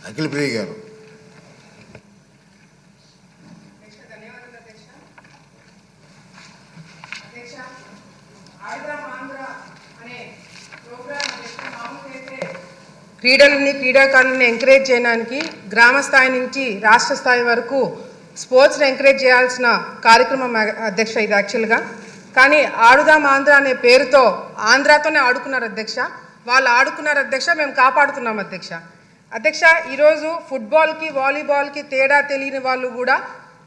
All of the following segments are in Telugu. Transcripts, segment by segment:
అఖిల ప్రియ గారు. క్రీడాకారులను ఎంకరేజ్ చేయడానికి గ్రామ స్థాయి నుంచి రాష్ట్ర స్థాయి వరకు స్పోర్ట్స్ని ఎంకరేజ్ చేయాల్సిన కార్యక్రమం అధ్యక్ష ఇది యాక్చువల్గా. కానీ ఆడుదాం ఆంధ్ర అనే పేరుతో ఆంధ్రాతోనే ఆడుకున్నారు అధ్యక్ష. వాళ్ళు ఆడుకున్నారు అధ్యక్ష, మేము కాపాడుతున్నాం అధ్యక్ష. అధ్యక్ష, ఈరోజు ఫుట్బాల్కి వాలీబాల్కి తేడా తెలియని వాళ్ళు కూడా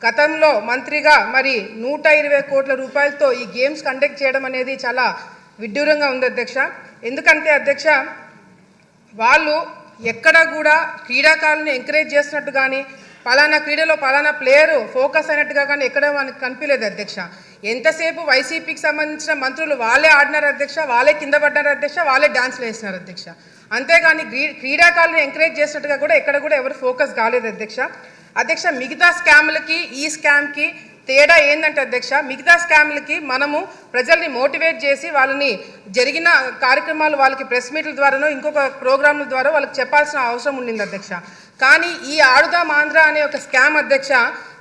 గతంలో మంత్రిగా మరి 120 కోట్ల రూపాయలతో ఈ గేమ్స్ కండక్ట్ చేయడం అనేది చాలా విడ్డూరంగా ఉంది అధ్యక్ష. ఎందుకంటే అధ్యక్ష, వాళ్ళు ఎక్కడ కూడా క్రీడాకారులను ఎంకరేజ్ చేస్తున్నట్టు కానీ పలానా క్రీడలో పలానా ప్లేయరు ఫోకస్ అయినట్టుగా కానీ ఎక్కడ మనకు కనిపించలేదు అధ్యక్ష. ఎంతసేపు వైసీపీకి సంబంధించిన మంత్రులు వాళ్ళే ఆడినారు అధ్యక్ష, వాళ్ళే కింద పడ్డారు అధ్యక్ష, వాళ్ళే డాన్స్లు వేసినారు అధ్యక్ష. అంతేగాని క్రీడాకారులను ఎంకరేజ్ చేసినట్టుగా కూడా ఎక్కడ కూడా ఎవరు ఫోకస్ కాలేదు అధ్యక్ష. అధ్యక్ష, మిగతా స్కామ్లకి ఈ స్కామ్కి తేడా ఏంటంటే అధ్యక్ష, మిగతా స్కామ్లకి మనము ప్రజల్ని మోటివేట్ చేసి వాళ్ళని జరిగిన కార్యక్రమాలు వాళ్ళకి ప్రెస్ మీట్ల ద్వారానో ఇంకొక ప్రోగ్రాంల ద్వారా వాళ్ళకి చెప్పాల్సిన అవసరం ఉండింది అధ్యక్ష. కానీ ఈ ఆడుదాం ఆంధ్ర అనే ఒక స్కామ్ అధ్యక్ష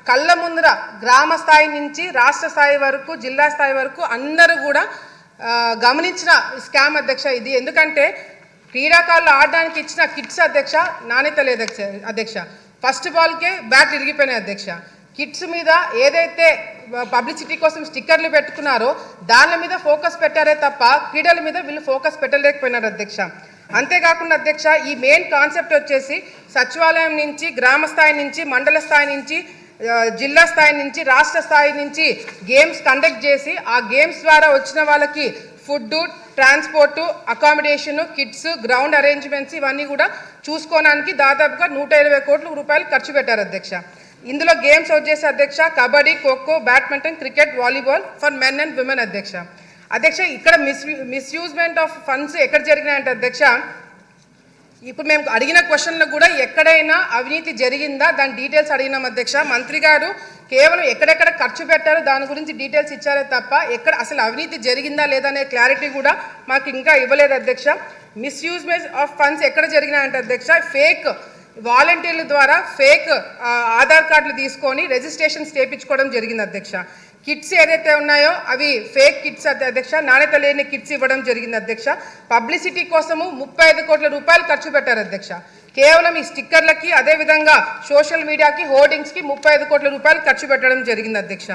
కళ్ళ ముందర గ్రామ స్థాయి నుంచి రాష్ట్ర స్థాయి వరకు జిల్లా స్థాయి వరకు అందరూ కూడా గమనించిన స్కామ్ అధ్యక్ష ఇది. ఎందుకంటే క్రీడాకారులు ఆడడానికి ఇచ్చిన కిట్స్ అధ్యక్ష నాణ్యత లేదు అధ్యక్ష. ఫస్ట్ బాల్కే బ్యాట్ ఇరిగిపోయినాయి అధ్యక్ష. కిట్స్ మీద ఏదైతే పబ్లిసిటీ కోసం స్టిక్కర్లు పెట్టుకున్నారో దాని మీద ఫోకస్ పెట్టారే తప్ప క్రీడల మీద వీళ్ళు ఫోకస్ పెట్టలేకపోయినారు అధ్యక్ష. అంతేకాకుండా అధ్యక్ష, ఈ మెయిన్ కాన్సెప్ట్ వచ్చేసి సచివాలయం నుంచి గ్రామ స్థాయి నుంచి మండల స్థాయి నుంచి జిల్లా స్థాయి నుంచి రాష్ట్ర స్థాయి నుంచి గేమ్స్ కండక్ట్ చేసి ఆ గేమ్స్ ద్వారా వచ్చిన వాళ్ళకి food, transport, accommodation, kits, ground arrangements ఇవన్నీ కూడా చూసుకోవడానికి దాదాపుగా 120 కోట్ల రూపాయలు ఖర్చు పెట్టారు అధ్యక్ష. ఇందులో గేమ్స్ వచ్చేసి అధ్యక్ష kabaddi, kho kho, badminton, cricket, volleyball for men and women అధ్యక్ష. అధ్యక్ష, ఇక్కడ మిస్యూజ్మెంట్ ఆఫ్ ఫండ్స్ ఎక్కడ జరిగినాయంటే అధ్యక్ష, ఇప్పుడు మేము అడిగిన క్వశ్చన్లకు కూడా ఎక్కడైనా అవినీతి జరిగిందా దాని డీటెయిల్స్ అడిగినాం అధ్యక్ష. మంత్రి గారు కేవలం ఎక్కడెక్కడ ఖర్చు పెట్టారో దాని గురించి డీటెయిల్స్ ఇచ్చారే తప్ప ఎక్కడ అసలు అవినీతి జరిగిందా లేదా అనే క్లారిటీ కూడా మాకు ఇంకా ఇవ్వలేదు అధ్యక్ష. మిస్యూజ్మెంట్ ఆఫ్ ఫండ్స్ ఎక్కడ జరిగినాయంటే అధ్యక్ష, ఫేక్ వాలంటీర్ల ద్వారా ఫేక్ ఆధార్ కార్డులు తీసుకొని రిజిస్ట్రేషన్స్ చేయించుకోవడం జరిగింది అధ్యక్ష. కిట్స్ ఏదైతే ఉన్నాయో అవి ఫేక్ కిట్స్ అధ్యక్ష, నాణ్యత లేని కిట్స్ ఇవ్వడం జరిగింది అధ్యక్ష. పబ్లిసిటీ కోసము 35 కోట్ల రూపాయలు ఖర్చు పెట్టారు అధ్యక్ష. కేవలం ఈ స్టిక్కర్లకి అదేవిధంగా సోషల్ మీడియాకి హోర్డింగ్స్కి 35 కోట్ల రూపాయలు ఖర్చు పెట్టడం జరిగింది అధ్యక్ష.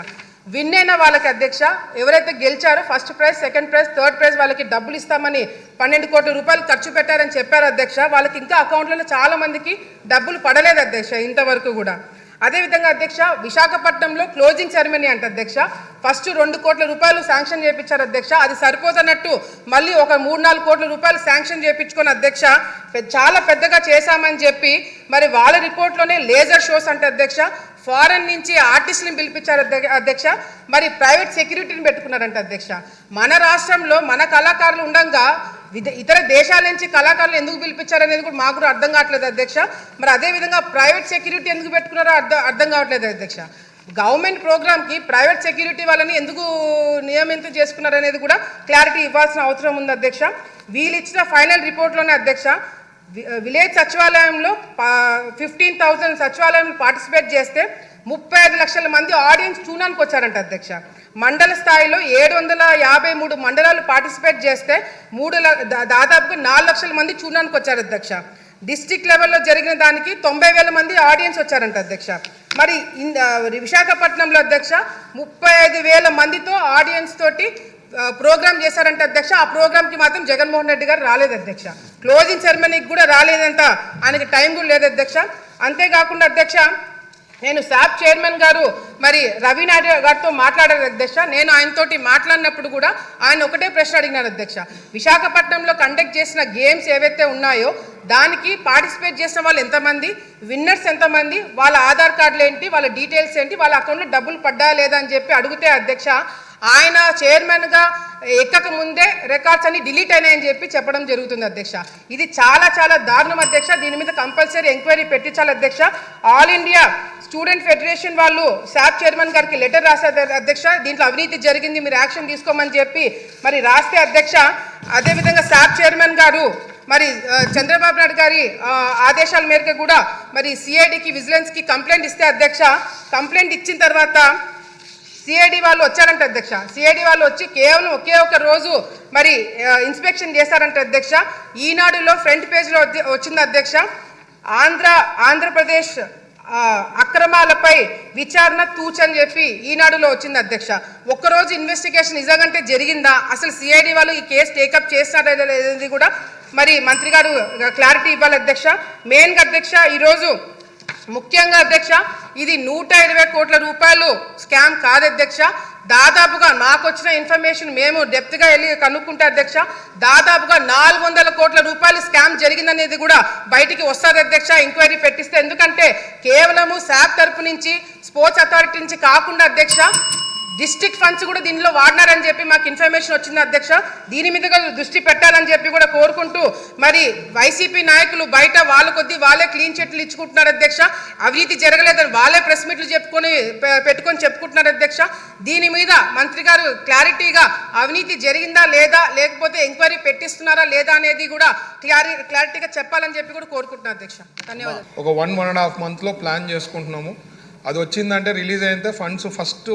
విన్ అయిన వాళ్ళకి అధ్యక్ష, ఎవరైతే గెలిచారో first prize, second prize, third prize వాళ్ళకి డబ్బులు ఇస్తామని 12 కోట్ల రూపాయలు ఖర్చు పెట్టారని చెప్పారు అధ్యక్ష. వాళ్ళకి ఇంకా అకౌంట్లలో చాలా మందికి డబ్బులు పడలేదు అధ్యక్ష ఇంతవరకు కూడా. అదేవిధంగా అధ్యక్ష, విశాఖపట్నంలో క్లోజింగ్ సెరమనీ అంటే అధ్యక్ష ఫస్ట్ 2 కోట్ల రూపాయలు శాంక్షన్ చేయించారు అధ్యక్ష. అది సరిపోతున్నట్టు మళ్ళీ ఒక 3-4 కోట్ల రూపాయలు శాంక్షన్ చేయించుకొని అధ్యక్ష చాలా పెద్దగా చేశామని చెప్పి మరి వాళ్ళ రిపోర్ట్లోనే లేజర్ షోస్ అంటే అధ్యక్ష ఫారెన్ నుంచి ఆర్టిస్టులను పిలిపించారు అధ్యక్ష. మరి ప్రైవేట్ సెక్యూరిటీని పెట్టుకున్నారంట అధ్యక్ష. మన రాష్ట్రంలో మన కళాకారులు ఉండగా ఇతర దేశాల నుంచి కళాకారులు ఎందుకు పిలిపించారనేది కూడా మాకు కూడా అర్థం కావట్లేదు అధ్యక్ష. మరి అదేవిధంగా ప్రైవేట్ సెక్యూరిటీ ఎందుకు పెట్టుకున్నారో అర్థం కావట్లేదు అధ్యక్ష. గవర్నమెంట్ ప్రోగ్రామ్కి ప్రైవేట్ సెక్యూరిటీ వాళ్ళని ఎందుకు నియమితం చేసుకున్నారనేది కూడా క్లారిటీ ఇవ్వాల్సిన అవసరం ఉంది అధ్యక్ష. వీళ్ళు ఇచ్చిన ఫైనల్ రిపోర్ట్లోనే అధ్యక్ష విలేజ్ సచివాలయంలో 15,000 సచివాలయంలో పార్టిసిపేట్ చేస్తే 35 లక్షల మంది ఆడియన్స్ చూడడానికి వచ్చారంట అధ్యక్ష. మండల స్థాయిలో 753 మండలాలు పార్టిసిపేట్ చేస్తే దాదాపుగా 4 లక్షల మంది చూడడానికి వచ్చారు అధ్యక్ష. డిస్ట్రిక్ట్ లెవెల్లో జరిగిన దానికి 90,000 మంది ఆడియన్స్ వచ్చారంట అధ్యక్ష. మరి విశాఖపట్నంలో అధ్యక్ష 35,000 మందితో ఆడియన్స్ తోటి ప్రోగ్రామ్ చేశారంట అధ్యక్ష. ఆ ప్రోగ్రామ్కి మాత్రం జగన్మోహన్ రెడ్డి గారు రాలేదు అధ్యక్ష. క్లోజింగ్ సెరమనీకి కూడా రాలేదంట, ఆయనకి టైం కూడా లేదు అధ్యక్ష. అంతేకాకుండా అధ్యక్ష, నేను శాప్ చైర్మన్ గారు మరి రవి నాయుడు గారితో మాట్లాడారు అధ్యక్ష. నేను ఆయనతోటి మాట్లాడినప్పుడు కూడా ఆయన ఒకటే ప్రశ్న అడిగినారు అధ్యక్ష, విశాఖపట్నంలో కండక్ట్ చేసిన గేమ్స్ ఏవైతే ఉన్నాయో దానికి పార్టిసిపేట్ చేసిన వాళ్ళు ఎంతమంది, విన్నర్స్ ఎంతమంది, వాళ్ళ ఆధార్ కార్డులు ఏంటి, వాళ్ళ డీటెయిల్స్ ఏంటి, వాళ్ళ అకౌంట్లో డబ్బులు పడ్డా లేదా అని చెప్పి అడిగితే అధ్యక్ష ఆయన చైర్మన్గా ఎక్కక ముందే రికార్డ్స్ అన్ని డిలీట్ అయినాయని చెప్పి చెప్పడం జరుగుతుంది అధ్యక్ష. ఇది చాలా చాలా దారుణం అధ్యక్ష. దీని మీద కంపల్సరీ ఎంక్వైరీ పెట్టించాలి అధ్యక్ష. ఆల్ ఇండియా స్టూడెంట్ ఫెడరేషన్ వాళ్ళు శాప్ చైర్మన్ గారికి లెటర్ రాశారు అధ్యక్ష. దీంట్లో అవినీతి జరిగింది, మీరు యాక్షన్ తీసుకోమని చెప్పి మరి రాస్తే అధ్యక్ష, అదేవిధంగా శాప్ చైర్మన్ గారు మరి చంద్రబాబు నాయుడు గారి ఆదేశాల మేరకు కూడా మరి సిఐడికి విజిలెన్స్కి కంప్లైంట్ ఇస్తే అధ్యక్ష, కంప్లైంట్ ఇచ్చిన తర్వాత సిఐడి వాళ్ళు వచ్చారంట అధ్యక్ష. సిఐడి వాళ్ళు వచ్చి కేవలం ఒకే ఒక రోజు మరి ఇన్స్పెక్షన్ చేశారంట అధ్యక్ష. ఈనాడులో ఫ్రంట్ పేజ్లో వచ్చింది అధ్యక్ష, ఆంధ్రప్రదేశ్ అక్రమాలపై విచారణ తూచని చెప్పి ఈనాడులో వచ్చింది అధ్యక్ష. ఒక్కరోజు ఇన్వెస్టిగేషన్ నిజంగానే జరిగిందా, అసలు సిఐడి వాళ్ళు ఈ కేసు టేకప్ చేస్తారా లేదనేది కూడా మరి మంత్రి గారు క్లారిటీ ఇవ్వాలి అధ్యక్ష. మెయిన్గా అధ్యక్ష, ఈరోజు ముఖ్యంగా అధ్యక్ష, ఇది 120 కోట్ల రూపాయలు స్కామ్ కాదు అధ్యక్ష. దాదాపుగా మాకు వచ్చిన ఇన్ఫర్మేషన్ మేము డెప్త్గా వెళ్ళి కనుక్కుంటే అధ్యక్ష, దాదాపుగా 400 కోట్ల రూపాయలు స్కామ్ జరిగిందనేది కూడా బయటికి వస్తుంది అధ్యక్ష, ఎంక్వైరీ పెట్టిస్తే. ఎందుకంటే కేవలము శాప్ తరపు నుంచి, స్పోర్ట్స్ అథారిటీ నుంచి కాకుండా అధ్యక్ష, డిస్ట్రిక్ట్ ఫండ్స్ కూడా దీనిలో వాడినారని చెప్పి మాకు ఇన్ఫర్మేషన్ వచ్చింది అధ్యక్ష. దీని మీద దృష్టి పెట్టాలని చెప్పి కూడా కోరుకుంటూ, మరి వైసీపీ నాయకులు బయట వాళ్ళ కొద్దీ వాళ్ళే క్లీన్ చిట్లు ఇచ్చుకుంటున్నారు అధ్యక్ష. అవినీతి జరగలేదని వాళ్ళే ప్రెస్ మీట్లు పెట్టుకొని చెప్పుకుంటున్నారు అధ్యక్ష. దీని మీద మంత్రి గారు క్లారిటీగా అవినీతి జరిగిందా లేదా, లేకపోతే ఎంక్వైరీ పెట్టిస్తున్నారా లేదా అనేది కూడా క్లారిటీగా చెప్పాలని చెప్పి కూడా కోరుకుంటున్నారు అధ్యక్ష. ధన్యవాదాలు. ఒక 1.5 monthలో ప్లాన్ చేసుకుంటున్నాము. అది వచ్చిందంటే రిలీజ్ అయితే ఫండ్స్ ఫస్ట్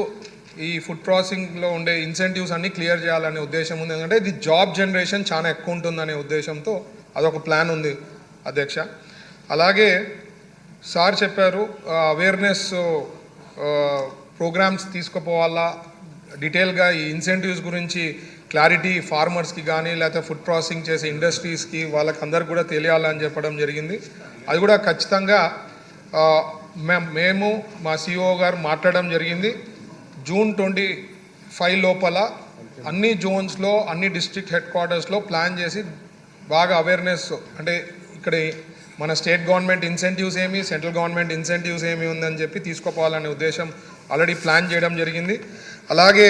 ఈ ఫుడ్ ప్రాసెసింగ్లో ఉండే ఇన్సెంటివ్స్ అన్నీ క్లియర్ చేయాలనే ఉద్దేశం ఉంది. ఎందుకంటే ఇది జాబ్ జనరేషన్ చాలా ఎక్కువ ఉంటుందనే ఉద్దేశంతో అదొక ప్లాన్ ఉంది అధ్యక్ష. అలాగే సార్ చెప్పారు అవేర్నెస్ ప్రోగ్రామ్స్ తీసుకుపోవాలా, డీటెయిల్గా ఈ ఇన్సెంటివ్స్ గురించి క్లారిటీ ఫార్మర్స్కి కానీ లేకపోతే ఫుడ్ ప్రాసెసింగ్ చేసే ఇండస్ట్రీస్కి వాళ్ళకి అందరికి కూడా తెలియాలని చెప్పడం జరిగింది. అది కూడా ఖచ్చితంగా మేము మా సిఇఓ గారు మాట్లాడడం జరిగింది. June 25 లోపల అన్ని జోన్స్లో, అన్ని డిస్ట్రిక్ట్ హెడ్ క్వార్టర్స్లో ప్లాన్ చేసి బాగా అవేర్నెస్, అంటే ఇక్కడ మన స్టేట్ గవర్నమెంట్ ఇన్సెంటివ్స్ ఏమి, సెంట్రల్ గవర్నమెంట్ ఇన్సెంటివ్స్ ఏమి ఉందని చెప్పి తీసుకోపోవాలనే ఉద్దేశం ఆల్రెడీ ప్లాన్ చేయడం జరిగింది. అలాగే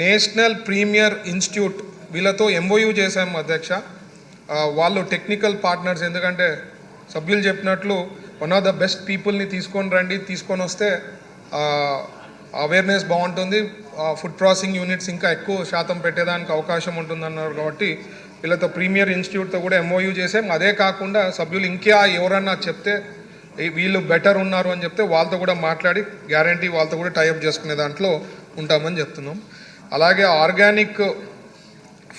నేషనల్ ప్రీమియర్ ఇన్స్టిట్యూట్ వీళ్ళతో MOU చేశాం అధ్యక్ష. వాళ్ళు టెక్నికల్ పార్ట్నర్స్, ఎందుకంటే సభ్యులు చెప్పినట్లు వన్ ఆఫ్ ద బెస్ట్ పీపుల్ని తీసుకొని రండి, తీసుకొని వస్తే అవేర్నెస్ బాగుంటుంది, ఫుడ్ ప్రాసెసింగ్ యూనిట్స్ ఇంకా ఎక్కువ శాతం పెట్టేదానికి అవకాశం ఉంటుందన్నారు. కాబట్టి వీళ్ళతో ప్రీమియర్ ఇన్స్టిట్యూట్తో కూడా MOU చేసాం. అదే కాకుండా సభ్యులు ఇంకా ఎవరన్నా చెప్తే వీళ్ళు బెటర్ ఉన్నారు అని చెప్తే వాళ్ళతో కూడా మాట్లాడి గ్యారంటీ వాళ్ళతో కూడా టైఅప్ చేసుకునే దాంట్లో ఉంటామని చెప్తున్నాం. అలాగే ఆర్గానిక్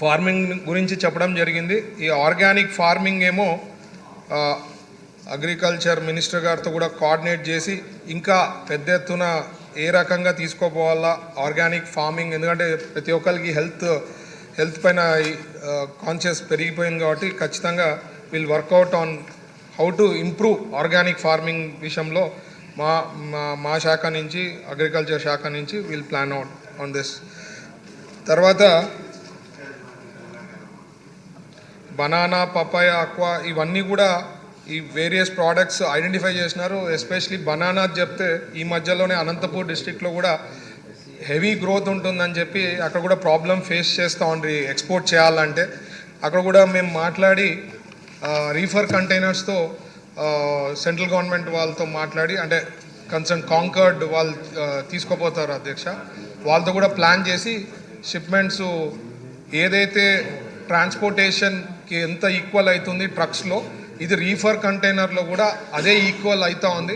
ఫార్మింగ్ గురించి చెప్పడం జరిగింది. ఈ ఆర్గానిక్ ఫార్మింగ్ ఏమో అగ్రికల్చర్ మినిస్టర్ గారితో కూడా కోఆర్డినేట్ చేసి ఇంకా పెద్ద ఎత్తున ఏ రకంగా తీసుకోపోవాలా ఆర్గానిక్ ఫార్మింగ్, ఎందుకంటే ప్రతి ఒక్కరికి హెల్త్ పైన కాన్షియస్ పెరిగిపోయింది. కాబట్టి ఖచ్చితంగా will work out on how to improve organic farming విషయంలో మా శాఖ నుంచి, అగ్రికల్చర్ శాఖ నుంచి will plan out on this. తర్వాత బనానా, పపాయ, అక్వా ఇవన్నీ కూడా ఈ వేరియస్ ప్రోడక్ట్స్ ఐడెంటిఫై చేసినారు. ఎస్పెషలీ బనానా చెప్తే ఈ మధ్యలోనే అనంతపూర్ డిస్ట్రిక్ట్లో కూడా హెవీ గ్రోత్ ఉంటుందని చెప్పి అక్కడ కూడా ప్రాబ్లం ఫేస్ చేస్తూ ఉండి ఎక్స్పోర్ట్ చేయాలంటే అక్కడ కూడా మేము మాట్లాడి రీఫర్ కంటైనర్స్తో సెంట్రల్ గవర్నమెంట్ వాళ్ళతో మాట్లాడి, అంటే కన్సర్న్ కాంకర్డ్ వాళ్ళు తీసుకోపోతారు అధ్యక్ష, వాళ్ళతో కూడా ప్లాన్ చేసి షిప్మెంట్స్ ఏదైతే ట్రాన్స్పోర్టేషన్కి ఎంత ఈక్వల్ అవుతుంది ట్రక్స్లో, ఇది రీఫర్ కంటైనర్లో కూడా అదే ఈక్వల్ అవుతూ ఉంది.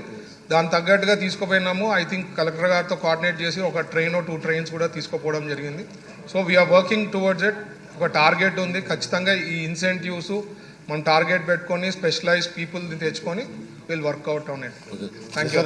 దాని తగ్గట్టుగా తీసుకుపోయినాము. ఐ థింక్ కలెక్టర్ గారితో కోఆర్డినేట్ చేసి ఒక ట్రైన్ 2 trains కూడా తీసుకుపోవడం జరిగింది. So we're working towards it. ఒక టార్గెట్ ఉంది. ఖచ్చితంగా ఈ ఇన్సెంటివ్స్ మనం టార్గెట్ పెట్టుకొని స్పెషలైజ్డ్ పీపుల్ని తెచ్చుకొని will work out on it. Thank you.